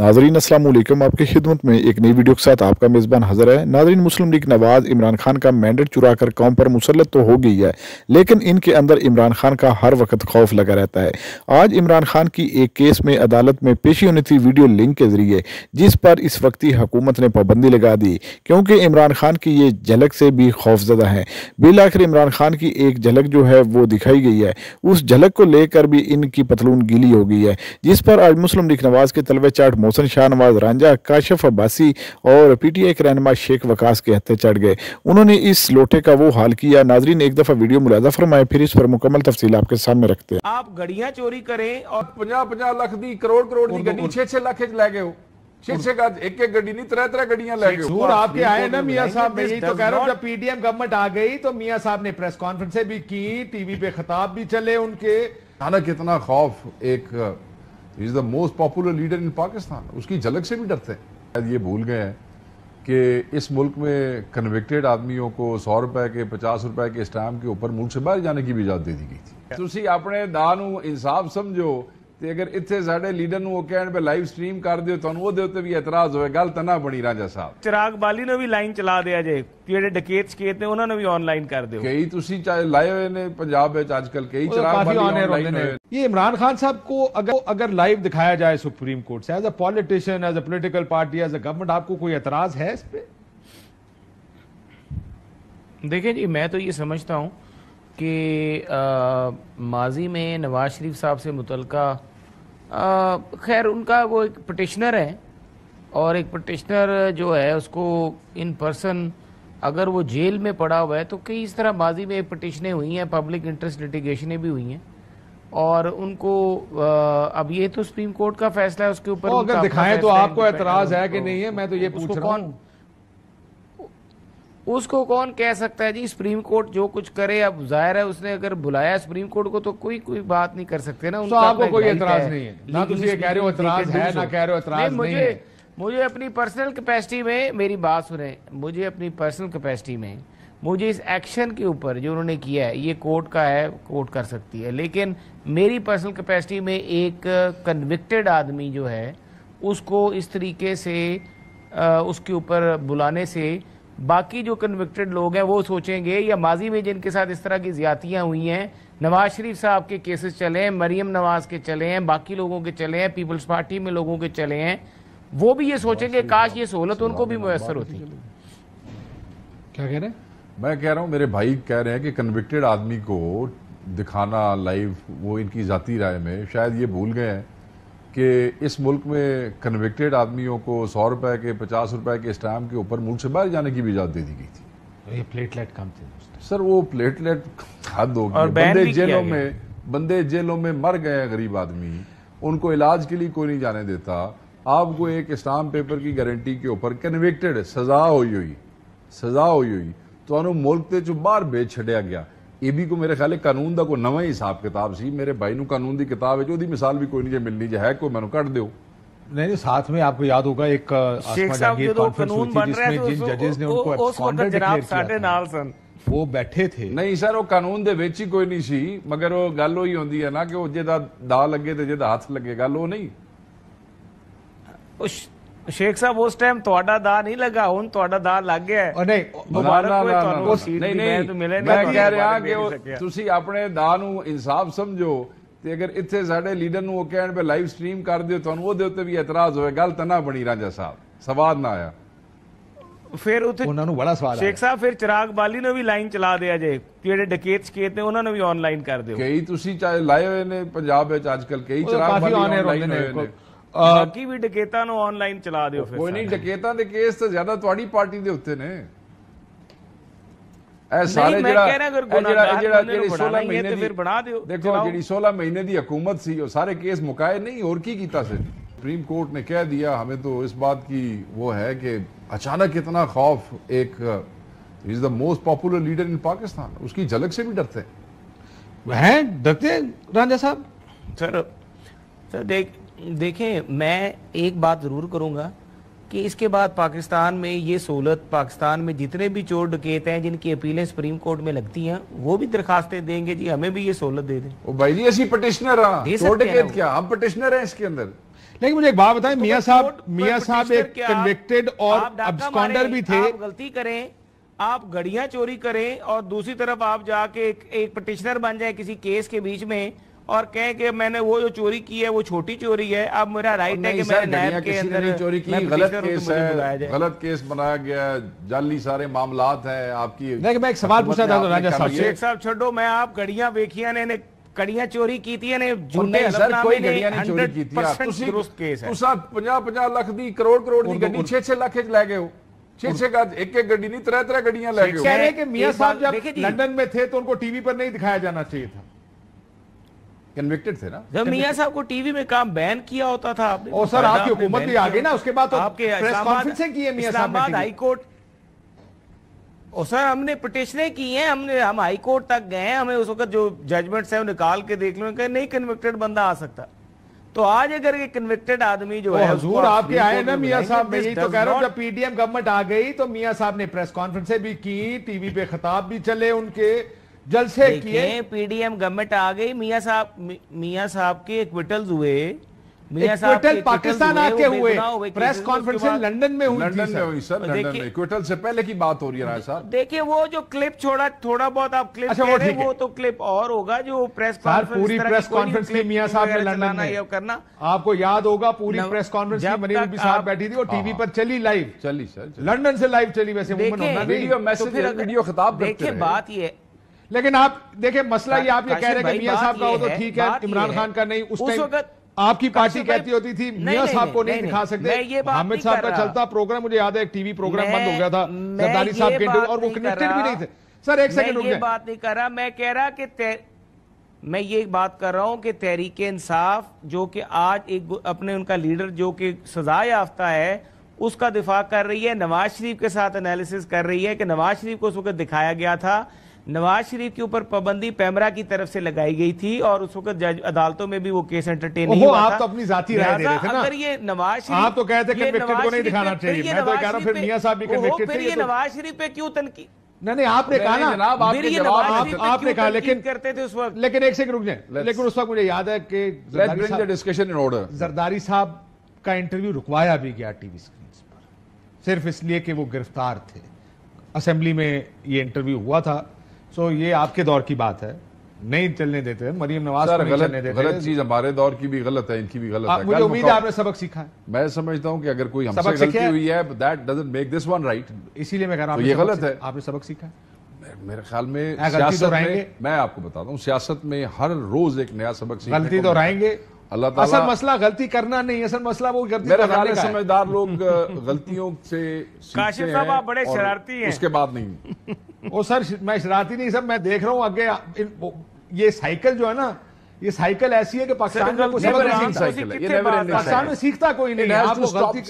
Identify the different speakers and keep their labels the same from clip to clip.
Speaker 1: नाज़रीन अस्सलाम वालेकुम। आपकी खिदमत में एक नई वीडियो के साथ आपका मेज़बान हाज़िर है। नाज़रीन, मुस्लिम लीग नवाज़ इमरान खान का मैंडेट चुरा कर कौम पर मुसल्लत तो हो गई है, लेकिन इनके अंदर इमरान खान का हर वक्त खौफ लगा रहता है। आज इमरान खान की एक केस में अदालत में पेशी होनी थी वीडियो लिंक के ज़रिए, जिस पर इस वक्ती हुकूमत ने पाबंदी लगा दी, क्योंकि इमरान खान की ये झलक से भी खौफजदा है। बिल आखिर इमरान खान की एक झलक जो है वो दिखाई गई है, उस झलक को लेकर भी इनकी पतलून गीली हो गई है, जिस पर आज मुस्लिम लीग नवाज़ के तलवे चाट मोहसिन शाह नवाज रांझा, काशिफ अब्बासी और पीटीआई के रहनुमा शेख वकास के हत्थे चढ़ गए। उन्होंने इस लोटे का वो हाल किया। नाजरीन, एक दफा वीडियो मुलाजा फरमाए, फिर इस पर मुकम्मल तफसील आपके सामने रखते हैं।
Speaker 2: आप गड्डियां चोरी करें और
Speaker 3: 50 लाख दी करोड़ दी गड्डी 6 लाख लै गए हो। 6 का एक गड्डी नहीं 3 गड्डियां लै गए हो।
Speaker 2: आपके आए ना मियां साहब, मैं यही तो कह रहा हूं, जब पीडीएम गवर्नमेंट आ गई तो मियां साहब ने प्रेस कॉन्फ्रेंसें भी की, टीवी पे खिताब भी चले उनके।
Speaker 3: कितना खौफ एक is the most popular leader in Pakistan, उसकी झलक से भी डरते हैं। ये भूल गए हैं कि इस मुल्क में कन्विक्टेड आदमियों को 100 रुपए के 50 रुपए के स्टैम्प के ऊपर मुल्क से बाहर जाने की भी इजाजत दे दी गई थी। तुसी अपने दा नू इंसाफ समझो ते अगर इत्थे साडे लीडर नू वो कहण पे लाइव स्ट्रीम कर दिओ, तुहानू ओहदे उत्ते भी एतराज होए, गल तना बनी रांझा साहब।
Speaker 2: चिराग बाली ने भी लाइन चला दिया जे, जेडे डकैत शकेत ने उन्हां ने भी ऑनलाइन कर दिओ।
Speaker 3: कई तुसी चाहे लाए हुए ने पंजाब विच आजकल कई चिराग बाली ऑनलाइन होए।
Speaker 2: ये इमरान खान साहब को अगर लाइव दिखाया जाए सुप्रीम कोर्ट से, as a politician, as a political party, as a government, आपको कोई एतराज है इस पे?
Speaker 4: देखिए जी, मैं तो ये समझता हूँ कि माजी में नवाज शरीफ साहब से मुतल्लिका खैर उनका वो एक पटिशनर है, और एक पटिशनर जो है उसको इन पर्सन अगर वो जेल में पड़ा हुआ है तो कई इस तरह माजी में पटिशनें हुई हैं, पब्लिक इंटरेस्ट लिटिगेशनें भी हुई हैं, और उनको अब ये तो सुप्रीम कोर्ट का फैसला है, उसके ऊपर
Speaker 2: अगर दिखाएं तो आपको एतराज है कि नहीं है? मैं तो ये पूछ रहा हूं,
Speaker 4: उसको कौन कह सकता है जी? सुप्रीम कोर्ट जो कुछ करे, अब जाहिर है उसने अगर बुलाया सुप्रीम कोर्ट को तो कोई बात नहीं कर सकते ना।
Speaker 2: तो आपको कोई एतराज नहीं है ना? तुम ये कह रहे हो एतराज है, ना कह रहे हो एतराज नहीं है।
Speaker 4: मुझे अपनी पर्सनल कैपेसिटी में, मेरी बात सुने, मुझे अपनी पर्सनल कैपेसिटी में मुझे इस एक्शन के ऊपर जो उन्होंने किया है, ये कोर्ट का है, कोर्ट कर सकती है, लेकिन मेरी पर्सनल कैपेसिटी में एक कन्विक्टेड आदमी जो है उसको इस तरीके से उसके ऊपर बुलाने से बाकी जो कन्विक्टेड लोग हैं वो सोचेंगे, या माजी में जिनके साथ इस तरह की ज्यादतियां हुई हैं, नवाज शरीफ साहब के केसेस चले हैं, मरियम नवाज के चले हैं, बाकी लोगों के चले हैं, पीपल्स पार्टी में लोगों के चले हैं, वो भी ये सोचेंगे काश ये सहूलत उनको भी मुयसर होती।
Speaker 2: क्या कह रहे हैं?
Speaker 3: मैं कह रहा हूं, मेरे भाई कह रहे हैं कि कन्विक्टेड आदमी को दिखाना लाइव, वो इनकी जाती राय में शायद ये भूल गए हैं कि इस मुल्क में कन्विक्टेड आदमियों को 100 रुपए के 50 रुपए के स्टैम्प के ऊपर मुल्क से बाहर जाने की भी इजाजत दे दी गई थी।
Speaker 2: ये प्लेटलेट कम थे
Speaker 3: सर, वो प्लेटलेट हद हो गई। बंदे जेलों में मर गए, गरीब आदमी, उनको इलाज के लिए कोई नहीं जाने देता। आपको एक स्टाम्प पेपर की गारंटी के ऊपर कन्विक्टेड सजा हुई तो मुल्क ते चो बाहर भेज छड़िया गया। ये भी को मेरे ख्याल कानून का कोई नवा हिसाब किताब सी। मेरे भाई नू कानून की किताब है, मिसाल भी कोई नहीं मिलनी है, कोई मैनू कट दो।
Speaker 2: नहीं, साथ में आपको याद होगा एक कॉन्फ्रेंस हुई थी जिसमें जिन जजेस ने उनको एब्सकॉन्डेड डिक्लेयर किया था, वो बैठे थे।
Speaker 3: नहीं सर, वो कानून दे विच ही कोई नहीं सी, मगर वो गल वही होंदी है ना कि जेदा दा लगे ते जेदा हाथ लगे, गल वो नहीं।
Speaker 4: शेख साहब, उस टाइम ਤੁਹਾਡਾ ਦਾ नहीं लगा, हुन ਤੁਹਾਡਾ ਦਾ लग गया है।
Speaker 3: नहीं, मैं कह रहा कि तुसी अपने दा नू इंसाफ समझो ते अगर इत्थे साडे लीडर नू वो कहण पे लाइव स्ट्रीम कर दिओ, तुहानू ओहदे उत्ते भी एतराज होए, गल तना बनी रांझा साहब, सवाद ना आया।
Speaker 4: फिर उत्थे
Speaker 2: ਉਹਨਾਂ ਨੂੰ ਬੜਾ ਸਵਾਲ
Speaker 4: शेख साहब, फिर चिराग बाली ने भी लाइन चला दिया जे, जेडे डकैत शकेत ने उन्हां ने भी ऑनलाइन कर दिओ।
Speaker 3: कई तुसी चाहे लाए हुए ने पंजाब विच आजकल कई चिराग बाली ऑनलाइन होए ने,
Speaker 4: बाकी भी डकैतां नू ऑनलाइन चला दिओ। फिर
Speaker 3: कोई नहीं, डकैतां दे केस तो ज्यादा तुहाडी पार्टी दे उत्ते ने। ए सारे जेड़ा 16 महीने फिर बना दिओ। देखो जेड़ी 16 महीने दी हुकूमत सी, वो सारे केस मुकाए नहीं, और की कीता से सुप्रीम कोर्ट ने कह दिया। हमें तो इस बात की वो है कि अचानक इतना खौफ एक is the most popular leader in Pakistan, उसकी झलक से भी डरते
Speaker 2: हैं। डरते रांझा साहब?
Speaker 4: सर देखें, मैं एक बात जरूर करूंगा कि इसके बाद पाकिस्तान में ये सहूलत, पाकिस्तान में जितने भी चोर डकैत हैं जिनकी अपीलें सुप्रीम कोर्ट में लगती हैं, वो भी दरखास्तें देंगे जी हमें भी ये सहूलत दे दें।
Speaker 3: ओ भाई जी, ऐसी पटिशनर चोर डकैत क्या, हम पटिशनर हैं इसके अंदर।
Speaker 2: لیکن مجھے ایک بات بتائیں، میاں صاحب ایک کنوکٹڈ اور ابسکانڈر بھی تھے.
Speaker 4: آپ غلطی کریں، آپ گڑیاں چوری کریں اور دوسری طرف آپ جا کے ایک پٹیشنر بن جائیں کسی کیس کے بیچ میں اور کہیں کہ میں نے وہ جو چوری کی ہے وہ چھوٹی چوری ہے، اب میرا رائٹ ہے کہ میں نیب کے اندر
Speaker 3: چوری کی. غلط کیس بنایا گیا، جعلی سارے معاملات ہیں آپ کی.
Speaker 2: لیکن میں ایک سوال پوچھا تھا راجہ صاحب سے.
Speaker 4: شیخ صاحب چھوڑو، میں آپ گڑیاں ویکھیاں نے کڑیاں چوری کیتی ہیں
Speaker 3: جھوٹے کوئی گڑیاں نہیں چوری کیتی ہے.
Speaker 4: درست کیس ہے.
Speaker 3: تساں 50 لاکھ دی کروڑ دی گڈی 6 لاکھ لے گئے ہو. 6 کا ایک گڈی نہیں 3 گڈیاں لے گئے.
Speaker 2: کہہ رہے کہ میاں صاحب جب لندن میں تھے تو ان کو ٹی وی پر نہیں دکھایا جانا چاہیے تھا.
Speaker 3: کنوکٹڈ تھے نا.
Speaker 4: جب میاں صاحب کو ٹی وی میں کام بین کیا ہوتا تھا آپ نے.
Speaker 2: اور سر آپ کی حکومت بھی آگے نا، اس کے بعد تو
Speaker 4: آپ کے
Speaker 2: پریس کانفرنسیں کی ہیں میاں صاحب
Speaker 4: نے. ہائی کورٹ اور سر ہم نے پٹیشنیں کی ہیں، ہم ہائی کورٹ تک گئے ہیں، ہمیں اس وقت جو ججمنٹس ہیں وہ نکال کے دیکھ لوں کہ نہیں کنوکٹڈ بندہ آ سکتا. تو آج اگر یہ کنوکٹڈ آدمی جو ہے
Speaker 2: حضور آپ کے آئے نا میاں صاحب، میں یہی تو کہہ رہا ہوں جب پی ڈی ایم گورنمنٹ آ گئی تو میاں صاحب نے پریس کانفرنسیں بھی کی، ٹی وی پہ خطاب بھی چلے، ان کے جلسے کیے.
Speaker 4: پی ڈی ایم گورنمنٹ آ گئی، میاں صاحب کے ایکویٹلز ہوئے،
Speaker 2: ایکویٹل پاکستان آ کے ہوئے، پریس کانفرنسیں لندن میں ہوئی
Speaker 3: سر. لندن میں ایکویٹل سے پہلے کی بات ہو رہی ہے صاحب.
Speaker 4: دیکھیں وہ جو کلپ تھوڑا بہت آپ کلپ کہہ رہے ہیں وہ تو کلپ اور ہوگا جو پریس کانفرنس.
Speaker 2: پوری پریس کانفرنس کی میاں صاحب نے لندن میں کرنا، آپ کو یاد ہوگا پوری پریس کانفرنس کی منیر بھی صاحب بیٹھی تھی اور ٹی وی پر چلی لائیو،
Speaker 3: چلی سر
Speaker 2: لندن سے لائیو چلی. ویسے
Speaker 3: ویڈیو خطاب
Speaker 4: دیکھیں بات یہ ہے.
Speaker 2: لیکن آپ دیکھیں مسئلہ یہ آپ یہ کہہ رہے ہیں کہ میاں صاحب کا ہو تو ٹھیک ہے، عمران خان کا نہیں. اس وقت آپ کی پارٹی کہتی ہوتی تھی میاں صاحب کو نہیں دکھا سکتے. حامد صاحب کا چلتا پروگرام مجھے یاد ہے ایک ٹی وی پروگرام بند ہو گیا تھا زرداری صاحب کے اور وہ کنیکٹڈ بھی نہیں تھے. سر ایک سیکنڈ رک جائیں.
Speaker 4: میں یہ بات نہیں کر رہا، میں کہہ رہا کہ میں یہ بات کر رہا ہوں کہ تحریک انصاف جو کہ آج ایک اپنے ان کا لیڈر جو کہ سزا یافتہ ہے اس کا دفاع کر رہی ہے، نواز شریف کے ساتھ انالیسس کر رہی ہے کہ نواز شریف کو اس وقت دکھایا گیا تھا، نواز شریف کے اوپر پابندی پیمرا کی طرف سے لگائی گئی تھی اور اس وقت عدالتوں میں بھی وہ کیس انٹرٹین نہیں ہوا تھا.
Speaker 2: آپ تو اپنی ذاتی رائے دے رہے تھے نا.
Speaker 4: اگر یہ نواز شریف
Speaker 2: آپ تو کہتے ہیں کنوکٹڈ کو نہیں دکھانا چاہیے، میں تو کہہ رہا ہوں پھر میاں صاحب بھی کنوکٹڈ تھے.
Speaker 4: پھر یہ نواز شریف پہ کیوں تنقید؟
Speaker 2: نہیں آپ نے کہا نا
Speaker 3: جناب
Speaker 2: آپ نے کہا، لیکن
Speaker 4: کرتے تھے اس وقت.
Speaker 2: لیکن ایک سیکنڈ رک جائیں. لیکن اس وقت مجھے یاد ہے کہ زرداری صاحب کا انٹرویو رکوایا بھی گیا ٹی وی اسکرینز پر صرف اس لیے کہ وہ گرفتار تھے. اسمبلی میں یہ انٹرویو ہوا تھا. سو یہ آپ کے دور کی بات ہے، نہیں چلنے دیتے. مریم نواز کو نہیں چلنے دیتے.
Speaker 3: غلط چیز ہمارے دور کی بھی غلط ہے، ان کی بھی غلط ہے.
Speaker 2: مجھے امید ہے آپ نے سبق سیکھا ہے.
Speaker 3: میں سمجھتا ہوں کہ اگر کوئی ہم سے غلطی ہوئی ہے that doesn't make this one right.
Speaker 2: اسی لیے میں کہہ رہا ہوں
Speaker 3: یہ غلط ہے.
Speaker 2: آپ نے سبق سیکھا ہے.
Speaker 3: میرے خیال میں سیاست میں میں آپ کو بتاتا ہوں سیاست میں ہر روز ایک نیا سبق سیکھنے کو
Speaker 2: غلطی تو رہیں گے.
Speaker 3: اللہ تعالیٰ
Speaker 2: اصل مسئلہ غلطی کرنا نہیں، اصل مسئلہ وہ غلطی
Speaker 3: میرے خیال میں سمجھدار لوگ غلطیوں سے
Speaker 4: کاشف صاحب آپ بڑے شرارتی ہیں.
Speaker 3: اس کے بعد نہیں.
Speaker 2: وہ سر میں شرارتی نہیں سب، میں دیکھ رہا ہوں آگے یہ سائیکل جو ہے نا، یہ سائیکل ایسی ہے کہ پاکستان میں کوئی سبق نہیں سیکھتا. پاکستان میں سیکھتا کوئی نہیں. آپ کو غلطی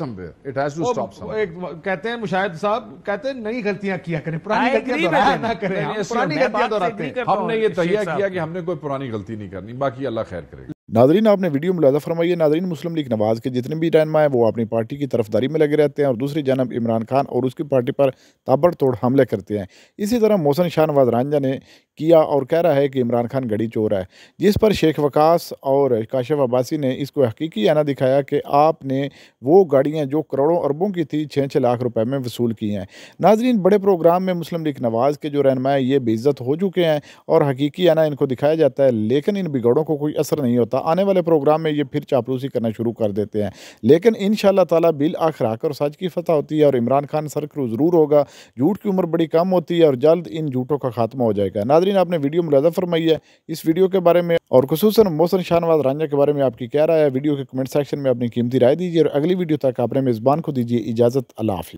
Speaker 2: کہتے ہیں مشاہد صاحب کہتے ہیں نئی غلطیاں کیا کریں، پرانی غلطیاں نہ کریں. پرانی غلطیاں دہراتے ہیں.
Speaker 3: ہم نے یہ تہیہ کیا کہ ہم نے کوئی پرانی غلطی نہیں کرنی، باقی اللہ خیر کرے گا.
Speaker 1: ناظرین آپ نے ویڈیو ملاحظہ فرمائی ہے. ناظرین مسلم لیگ نواز کے جتنے بھی رہنما ہیں وہ اپنی پارٹی کی طرفداری میں لگے رہتے ہیں اور دوسری جانب عمران خان اور اس کی پارٹی پر تابڑ توڑ حملے کرتے ہیں. اسی طرح محسن شاہ نواز رانجھا نے کیا اور کہہ رہا ہے کہ عمران خان گڑی چور ہے، جس پر شیخ وقاص اور کاشف عباسی نے اس کو حقیقی آنا دکھایا کہ آپ نے وہ گاڑیاں جو کروڑوں اربوں کی تھی 6 لاکھ روپے میں وصول کی ہیں. ناظرین بڑے پروگرام میں مسلم لیگ نواز کے جو رہنما ہیں یہ بے عزت ہو چکے ہیں اور حقیقی آنا ان کو دکھایا جاتا ہے، لیکن ان بگڑوں کو کوئی اثر نہیں ہوتا. آنے والے پروگرام میں یہ پھر چاپلوسی کرنا شروع کر دیتے ہیں، لیکن انشاءاللہ تعالیٰ بالآخر آ کر سچ کی فتح ہوتی ہے اور عمران خان سرخرو ضرور ہوگا. جھوٹ کی عمر بڑی کم ہوتی ہے اور جلد ان جھوٹوں کا خاتمہ ہو جائے گا. ناظرین آپ نے ویڈیو ملاحظہ فرمائی ہے اس ویڈیو کے بارے میں اور خصوصاً محسن شاہ نواز رانجھا کے بارے میں آپ کی کیا رائے ہے؟ ویڈیو کے کمنٹ سیکشن میں اپنی قیمتی رائے دیجیے اور اگلی ویڈیو تک اپنے میزبان کو دیجیے اجازت. اللہ حافظ.